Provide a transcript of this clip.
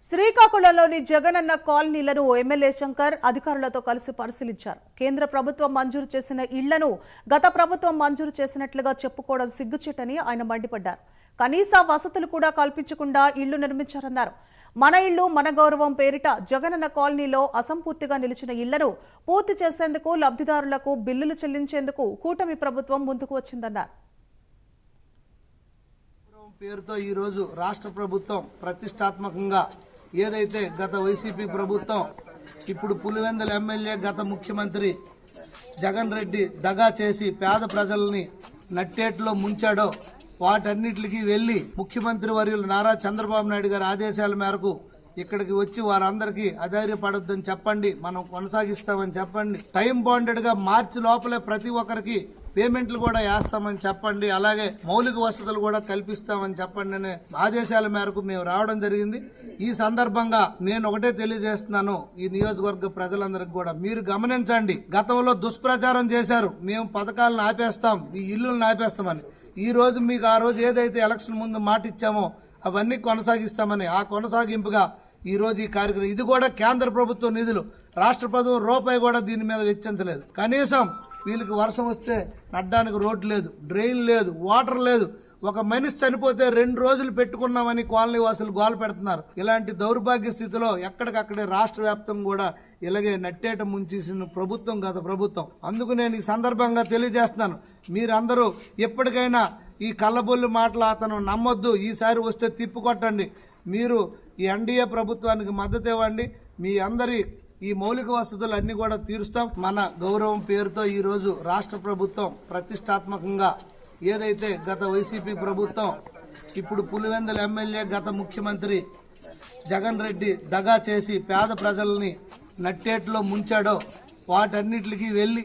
శ్రీకాకుళంలోని జగనన్న కాలనీలను ఎమ్మెల్యే శంకర్ అధికారులతో కలిసి పరిశీలించారు. కేంద్ర ప్రభుత్వం మంజూరు చేసిన ఇళ్లను గత ప్రభుత్వం మంజూరు చేసినట్లుగా చెప్పుకోవడం సిగ్గుచేటని ఆయన మండిపడ్డారు. కనీస వసతులు కూడా కల్పించకుండా ఇళ్లు నిర్మించారన్నారు. మన ఇళ్లు మన గౌరవం పేరిట జగనన్న కాలనీలో అసంపూర్తిగా నిలిచిన ఇళ్లను పూర్తి చేసేందుకు లబ్ధిదారులకు బిల్లులు చెల్లించేందుకు కూటమి ప్రభుత్వం ముందుకు వచ్చిందన్నారు. పేరుతో ఈ రోజు రాష్ట్ర ప్రభుత్వం ప్రతిష్టాత్మకంగా ఏదైతే గత వైసీపీ ప్రభుత్వం ఇప్పుడు పులివెందుల ఎమ్మెల్యే గత ముఖ్యమంత్రి జగన్ రెడ్డి దగా చేసి పేద ప్రజల్ని నట్టేట్లో ముంచాడో వాటన్నిటికీ వెళ్లి ముఖ్యమంత్రి వర్యులు నారా చంద్రబాబు నాయుడు గారి ఆదేశాల మేరకు ఇక్కడికి వచ్చి వారందరికీ అధైర్యపడొద్దని చెప్పండి, మనం కొనసాగిస్తామని చెప్పండి, టైం బాండెడ్ గా మార్చి లోపలే ప్రతి ఒక్కరికి పేమెంట్లు కూడా వేస్తామని చెప్పండి, అలాగే మౌలిక వసతులు కూడా కల్పిస్తామని చెప్పండి అనే ఆదేశాల మేరకు మేము రావడం జరిగింది. ఈ సందర్భంగా నేను ఒకటే తెలియజేస్తున్నాను ఈ నియోజకవర్గ ప్రజలందరికీ కూడా, మీరు గమనించండి, గతంలో దుష్ప్రచారం చేశారు, మేము పథకాలను ఆపేస్తాం, ఈ ఇల్లులను ఆపేస్తామని. ఈ రోజు మీకు ఆ రోజు ఏదైతే ఎలక్షన్ ముందు మాట ఇచ్చామో అవన్నీ కొనసాగిస్తామని, ఆ కొనసాగింపుగా ఈ రోజు ఈ కార్యక్రమం, ఇది కూడా కేంద్ర ప్రభుత్వ నిధులు, రాష్ట్ర ప్రభుత్వం రూపాయి కూడా దీని మీద వెచ్చించలేదు. కనీసం వీళ్ళకి వర్షం వస్తే నడ్డానికి రోడ్డు లేదు, డ్రైన్ లేదు, వాటర్ లేదు. ఒక మనిషి చనిపోతే 2 రోజులు పెట్టుకున్నామని కాలనీ వాసులు గోల పెడుతున్నారు. ఇలాంటి దౌర్భాగ్య స్థితిలో ఎక్కడికక్కడే రాష్ట్ర వ్యాప్తం కూడా ఇలాగే నట్టేట ముంచేసిన ప్రభుత్వం గత ప్రభుత్వం. అందుకు నేను ఈ సందర్భంగా తెలియజేస్తున్నాను, మీరందరూ ఎప్పటికైనా ఈ కళ్ళబొల్లి మాటలు అతను నమ్మొద్దు, ఈసారి వస్తే తిప్పికొట్టండి, మీరు ఈ ఎన్డీఏ ప్రభుత్వానికి మద్దతు ఇవ్వండి, మీ అందరి ఈ మౌలిక వసతులు అన్ని కూడా తీరుస్తాం. మన గౌరవం పేరుతో ఈ రోజు రాష్ట్ర ప్రభుత్వం ప్రతిష్టాత్మకంగా ఏదైతే గత వైసీపీ ప్రభుత్వం ఇప్పుడు పులివెందుల ఎమ్మెల్యే గత ముఖ్యమంత్రి జగన్ రెడ్డి దగా చేసి పేద ప్రజల్ని నట్టేట్లో ముంచాడో వాటన్నిటికీ వెళ్లి